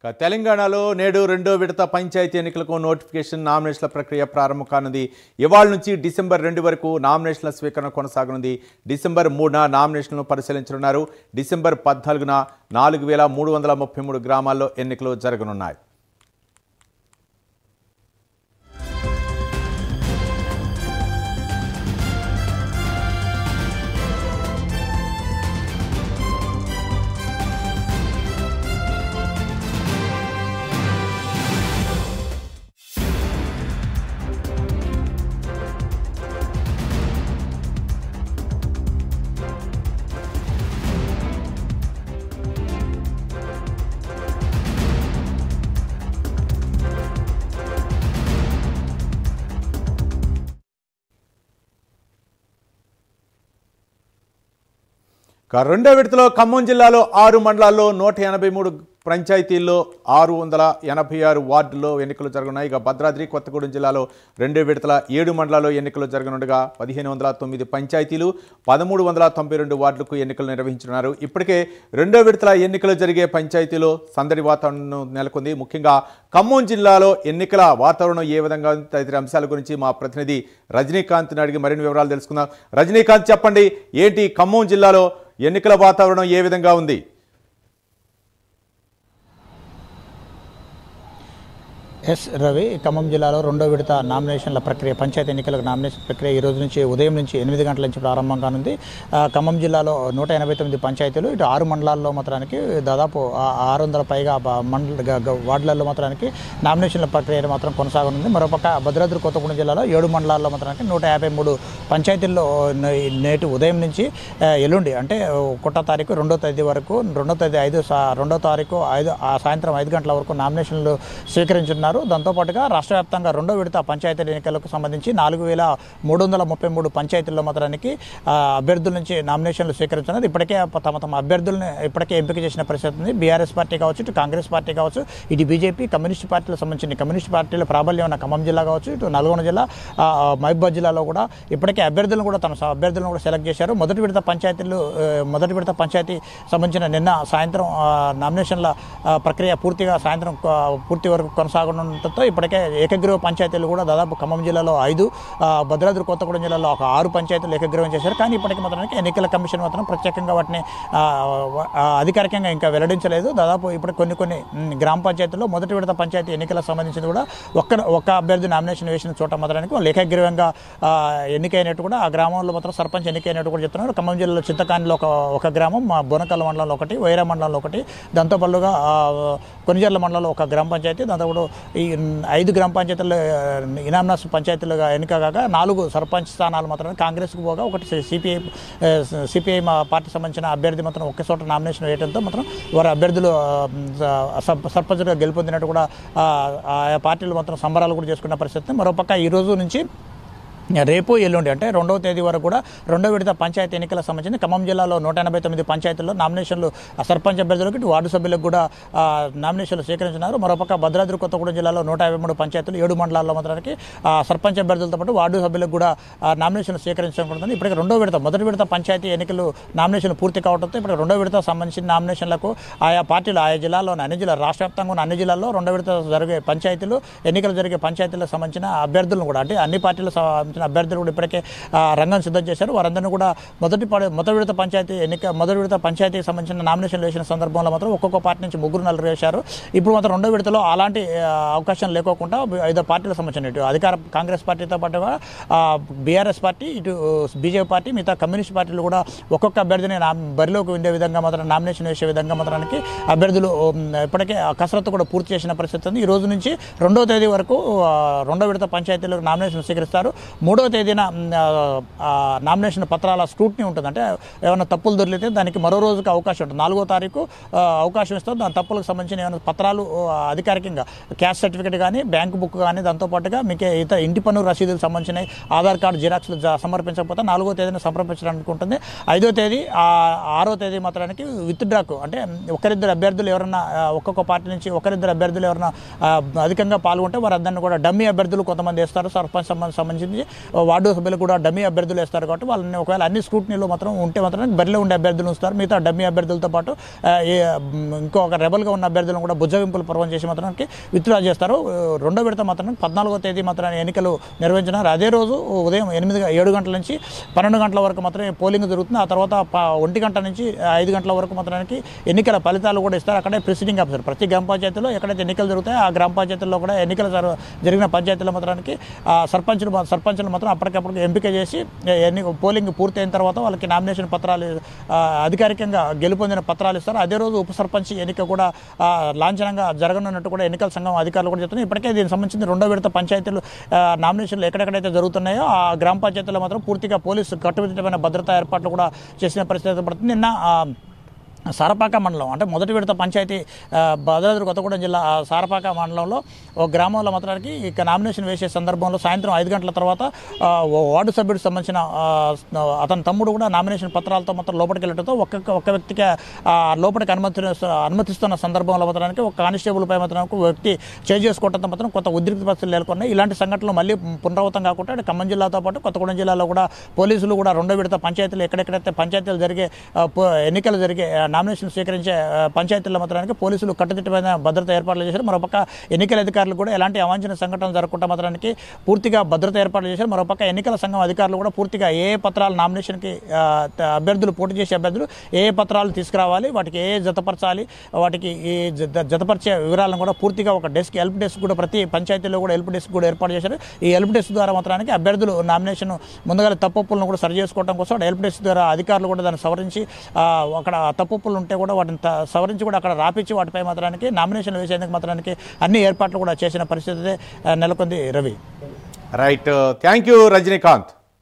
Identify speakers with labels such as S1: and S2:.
S1: తెలంగాణలో నేడు రెండో విడత పంచాయతీ ఎన్నికలకు నోటిఫికేషన్ నామినేషన్ల ప్రక్రియ ప్రారంభం కానుంది. ఇవాళ నుంచి డిసెంబర్ 2 వరకు నామినేషన్ల స్వీకరణ కొనసాగనుంది. డిసెంబర్ 3న నామినేషన్లను పరిశీలించనున్నారు. డిసెంబర్ 14న 4333 గ్రామాల్లో ఎన్నికలు జరగనున్నాయి. రెండో విడతలో ఖమ్మం జిల్లాలో 6 మండలాల్లో 183 పంచాయతీల్లో 686 వార్డుల్లో ఎన్నికలు జరగనున్నాయి. ఇక భద్రాద్రి కొత్తగూడెం జిల్లాలో రెండో విడతల 7 మండలాల్లో ఎన్నికలు జరగనుండగా 1509 పంచాయతీలు 1392 వార్డులకు ఎన్నికలు నిర్వహించనున్నారు. ఇప్పటికే రెండో విడతల ఎన్నికలు జరిగే పంచాయతీలో సందడి వాతావరణం నెలకొంది. ముఖ్యంగా ఖమ్మం జిల్లాలో ఎన్నికల వాతావరణం ఏ విధంగా తదితర అంశాల గురించి మా ప్రతినిధి రజనీకాంత్ని అడిగి మరిన్ని వివరాలు తెలుసుకుందాం. రజనీకాంత్, చెప్పండి, ఏంటి ఖమ్మం జిల్లాలో ఎన్నికల వాతావరణం ఏ విధంగా ఉంది?
S2: ఎస్ రవి, ఖమ్మం జిల్లాలో రెండో విడత నామినేషన్ల ప్రక్రియ, పంచాయతీ ఎన్నికలకు నామినేషన్ ప్రక్రియ ఈ రోజు నుంచి ఉదయం నుంచి 8 గంటల నుంచి ప్రారంభం కానుంది. ఖమ్మం జిల్లాలో 189 పంచాయతీలు, ఇటు 6 మండలాల్లో మాత్రానికి దాదాపు 600 పైగా వార్డులలో మాత్రానికి నామినేషన్ల ప్రక్రియ మాత్రం కొనసాగనుంది. మరోపక్క భద్రాద్రి కొత్తగూడెం జిల్లాలో 7 మండలాల్లో మాత్రానికి 153 పంచాయతీల్లో నేటి ఉదయం నుంచి ఎల్లుండి అంటే 1వ తారీఖు 2వ తేదీ వరకు, 2వ తేదీ 2వ తారీఖు సాయంత్రం 5 గంటల వరకు నామినేషన్లు స్వీకరించున్నారు. దాంతోపాటుగా రాష్ట్ర వ్యాప్తంగా రెండో విడత పంచాయతీ ఎన్నికలకు సంబంధించి 4333 పంచాయతీల్లో మాత్రానికి అభ్యర్థుల నుంచి నామినేషన్లు స్వీకరించున్నారు. ఇప్పటికే తమ అభ్యర్థులను ఇప్పటికే ఎంపిక చేసిన పరిస్థితి ఉంది. బీఆర్ఎస్ పార్టీ కావచ్చు, ఇటు కాంగ్రెస్ పార్టీ కావచ్చు, ఇటు బీజేపీ, కమ్యూనిస్ట్ పార్టీలకు సంబంధించిన కమ్యూనిస్ట్ పార్టీల ప్రాబల్యం ఉన్న ఖమ్మం జిల్లా కావచ్చు, ఇటు నల్గొండ జిల్లా, మహబూబాబాద్ జిల్లాలో కూడా ఇప్పటికే అభ్యర్థులను కూడా తమ అభ్యర్థులను కూడా సెలెక్ట్ చేశారు. మొదటి విడత పంచాయతీ సంబంధించిన నిన్న సాయంత్రం నామినేషన్ల ప్రక్రియ పూర్తి వరకు కొనసాగనుండటంతో ఇప్పటికే ఏకగ్రీవ పంచాయతీలు కూడా దాదాపు ఖమ్మం జిల్లాలో 5, భద్రాద్రి కొత్తగూడెం జిల్లాలో ఒక 6 పంచాయతీలు ఏకగ్రీవం చేశారు. కానీ ఇప్పటికీ మాత్రానికి ఎన్నికల కమిషన్ మాత్రం ప్రత్యేకంగా వాటిని అధికారికంగా ఇంకా వెల్లడించలేదు. దాదాపు ఇప్పుడు కొన్ని గ్రామ పంచాయతీల్లో మొదటి విడత పంచాయతీ ఎన్నికలకు సంబంధించింది కూడా ఒక్క అభ్యర్థి నామినేషన్ వేసిన చోట మాత్రానికి వాళ్ళు ఏకగ్రీవంగా ఎన్నికైనట్టు కూడా ఆ గ్రామంలో మాత్రం సర్పంచ్ ఎన్నికైనట్టు కూడా చెప్తున్నారు. ఖమ్మం జిల్లాలో చింతకానిలో ఒక గ్రామం, బోనకల్ మండలంలో ఒకటి, వైరా మండలంలో ఒకటి, దాంతోపాటుగా కొనిజర్ల మండలంలో ఒక గ్రామ పంచాయతీ, దాంతోపాటు ఈ 5 గ్రామ పంచాయతీల్లో ఇనామినస్ పంచాయతీలుగా ఎన్నిక కాక 4 సర్పంచ్ స్థానాలు మాత్రం కాంగ్రెస్కు పోగా ఒకటి సిపిఐ పార్టీ సంబంధించిన అభ్యర్థి మాత్రం ఒకే చోట నామినేషన్ వేయడంతో మాత్రం వారి అభ్యర్థులు సర్పంచ్గా గెలుపొందినట్టు కూడా ఆయా పార్టీలు మాత్రం సంబరాలు కూడా చేసుకున్న పరిస్థితి. మరోపక్క ఈ రోజు నుంచి రేపు ఎల్లుండి అంటే 2వ తేదీ వరకు కూడా రెండో విడత పంచాయతీ ఎన్నికలకు సంబంధించి ఖమ్మం జిల్లాలో 189 పంచాయతీల్లో నామినేషన్లు సర్పంచ్ అభ్యర్థులకు, ఇటు వార్డు సభ్యులకు కూడా నామినేషన్లు స్వీకరించినారు. మరోపక్క భద్రాద్రి కొత్తగూడెం జిల్లాలో 153 పంచాయతీలు 7 మండలాల్లో మాత్రానికి సర్పంచ్ అభ్యర్థులతో పాటు వార్డు సభ్యులకు కూడా నామినేషన్లు స్వీకరించబడుతుంది. ఇప్పటికే మొదటి విడత పంచాయతీ ఎన్నికలు నామినేషన్లు పూర్తి కావడంతో ఇప్పుడు రెండో విడత సంబంధించిన నామినేషన్లకు ఆయా పార్టీలు, ఆయా జిల్లాలోని అన్ని జిల్లాలు, రాష్ట్ర వ్యాప్తంగా ఉన్న అన్ని జిల్లాల్లో రెండో విడత ఎన్నికలు జరిగే పంచాయతీలకు సంబంధించిన అభ్యర్థులను కూడా అంటే అన్ని పార్టీలకు సంబంధించిన అభ్యర్థులు కూడా ఇప్పటికే రంగం సిద్ధం చేశారు. వారందరినీ కూడా మొదటి విడత పంచాయతీకి సంబంధించిన నామినేషన్ వేసిన సందర్భంలో మాత్రం ఒక్కొక్క పార్టీ నుంచి 3-4 వేశారు. ఇప్పుడు మాత్రం రెండో విడతలో అలాంటి అవకాశం లేకోకుండా 5 పార్టీలకు సంబంధించిన ఇటు అధికార కాంగ్రెస్ పార్టీతో పాటుగా బీఆర్ఎస్ పార్టీ, ఇటు బీజేపీ పార్టీ, మిగతా కమ్యూనిస్ట్ పార్టీలు కూడా ఒక్కొక్క అభ్యర్థిని బరిలోకి ఉండే విధంగా మాత్రం నామినేషన్ వేసే విధంగా మాత్రానికి అభ్యర్థులు ఇప్పటికే కసరత్తు కూడా పూర్తి చేసిన పరిస్థితి ఉంది. ఈ రోజు నుంచి 2వ తేదీ వరకు రెండో విడత పంచాయతీలకు నామినేషన్ స్వీకరిస్తారు. 3వ తేదీన నామినేషన్ పత్రాల స్క్రూటినీ ఉంటుంది. అంటే ఏమైనా తప్పులు దొరికితే దానికి మరో రోజుకి అవకాశం ఉంటుంది. 4వ తారీఖు అవకాశం ఇస్తారు. దాని తప్పులకు సంబంధించిన ఏమైనా పత్రాలు అధికారికంగా క్యాస్ట్ సర్టిఫికేట్ కానీ, బ్యాంకు బుక్ కానీ, దాంతోపాటుగా మీకు ఇతర ఇంటి పన్ను రసీదులకు సంబంధించిన ఆధార్ కార్డు జిరాక్స్లు సమర్పించకపోతే 4వ తేదీన సంప్రదించడానికి ఉంటుంది. 5వ తేదీ 6వ తేదీ మాత్రానికి విత్డ్రాకు అంటే ఒకరిద్దరు అభ్యర్థులు ఎవరన్నా ఒక్కొక్క పార్టీ నుంచి ఒకరిద్దరు అభ్యర్థులు ఎవరైనా అధికంగా పాల్గొంటే వారందరినీ కూడా డమ్మీ అభ్యర్థులు కొంతమంది వేస్తారు. సర్పంచ్ సంబంధించి వార్డు సభ్యులు కూడా డమ్మీ అభ్యర్థులు వేస్తారు కాబట్టి వాళ్ళని ఒకవేళ అన్ని స్క్రూటినీలో మాత్రం ఉంటే మాత్రం బరిలో ఉండే అభ్యర్థులు ఉంచుతారు. మిగతా డమ్మీ అభ్యర్థులతో పాటు ఇంకొక రెబల్గా ఉన్న అభ్యర్థులను కూడా బుజ్జగింపులు పర్వం చేసి మాత్రానికి విత్డ్రా చేస్తారు. రెండో విడత మాత్రం 14వ తేదీ మాత్రం ఎన్నికలు నిర్వహించినారు. అదే రోజు ఉదయం 7 గంటల నుంచి 12 గంటల వరకు మాత్రమే పోలింగ్ జరుగుతుంది. ఆ తర్వాత 1 గంట నుంచి 5 గంటల వరకు మాత్రానికి ఎన్నికల ఫలితాలు కూడా ఇస్తారు. అక్కడే ప్రిసైడింగ్ ఆఫీసర్ ప్రతి గ్రామ పంచాయతీలో ఎక్కడైతే ఎన్నికలు జరుగుతాయో ఆ గ్రామ పంచాయతీల్లో కూడా ఎన్నికలు జరిగిన పంచాయతీల మాత్రానికి సర్పంచులు మాత్రం అప్పటికప్పుడు ఎంపిక చేసి పోలింగ్ పూర్తయిన తర్వాత వాళ్ళకి నామినేషన్ పత్రాలు అధికారికంగా గెలుపొందిన పత్రాలు ఇస్తారు. అదే రోజు ఉప సర్పంచ్ ఎన్నిక కూడా లాంఛనంగా జరగనున్నట్టు కూడా ఎన్నికల సంఘం అధికారులు కూడా చెప్తున్నారు. ఇప్పటికే దీనికి సంబంధించి రెండో విడత పంచాయతీలు నామినేషన్లు ఎక్కడెక్కడైతే జరుగుతున్నాయో ఆ గ్రామ పంచాయతీలో మాత్రం పూర్తిగా పోలీసు కట్టుదిట్టమైన భద్రతా ఏర్పాట్లు కూడా చేసిన పరిస్థితి పడుతుంది. నిన్న సారపాక మండలం అంటే మొదటి విడత పంచాయతీ భద్రాద్రి కొత్తగూడెం జిల్లా సారపాక మండలంలో ఒక గ్రామంలో మాత్రానికి ఇక నామినేషన్ వేసే సందర్భంలో సాయంత్రం 5 గంటల తర్వాత వార్డు సభ్యుడికి సంబంధించిన అతని తమ్ముడు కూడా నామినేషన్ పత్రాలతో మాత్రం లోపలికి వెళ్ళడంతో ఒక్క వ్యక్తికి లోపలికి అనుమతిస్తున్న సందర్భంలో మాత్రానికి ఒక కానిస్టేబుల్ పై మాత్రం ఒక వ్యక్తి చేసుకోవడంతో మాత్రం కొత్త ఉద్రిక్త పరిస్థితులు నెలకొన్నాయి. ఇలాంటి సంఘటనలు మళ్ళీ పునరావృతం కాకుండా ఖమ్మం జిల్లాతో పాటు కొత్తగూడెం జిల్లాలో కూడా పోలీసులు కూడా రెండో విడత పంచాయతీలు ఎక్కడెక్కడైతే పంచాయతీలు జరిగే ఎన్నికలు జరిగే నామినేషన్ స్వీకరించే పంచాయతీల మాత్రానికి పోలీసులు కట్టుదిట్టమైన భద్రత ఏర్పాట్లు చేశారు. మరోపక్క ఎన్నికల అధికారులు కూడా ఎలాంటి అవాంఛనీయ సంఘటనలు జరగకుండా మాత్రానికి పూర్తిగా భద్రత ఏర్పాట్లు చేశారు. మరోపక్క ఎన్నికల సంఘం అధికారులు కూడా పూర్తిగా ఏ పత్రాలు నామినేషన్కి అభ్యర్థులు పోటీ చేసే అభ్యర్థులు ఏ పత్రాలు తీసుకురావాలి, వాటికి జతపరచాలి, వాటికి ఈ జతపరిచే వివరాలను కూడా పూర్తిగా ఒక హెల్ప్ డెస్క్ కూడా ప్రతి పంచాయతీలో కూడా హెల్ప్ డెస్క్ కూడా ఏర్పాటు చేశారు. ఈ హెల్ప్ డెస్క్ ద్వారా మాత్రానికి అభ్యర్థులు నామినేషన్ ముందుగా తప్పులను కూడా సరి చేసుకోవడం కోసం హెల్ప్ డెస్క్ ద్వారా అధికారులు కూడా దాన్ని సవరించి అక్కడ తప్పు ఉంటే కూడా వాటిని సవరించి కూడా అక్కడ రాపించి వాటిపై మాత్రానికి నామినేషన్ వేసేందుకు మాత్రానికి అన్ని ఏర్పాట్లు కూడా చేసిన పరిస్థితి నెలకొంది. Ravi
S1: right, thank you Rajinikanth.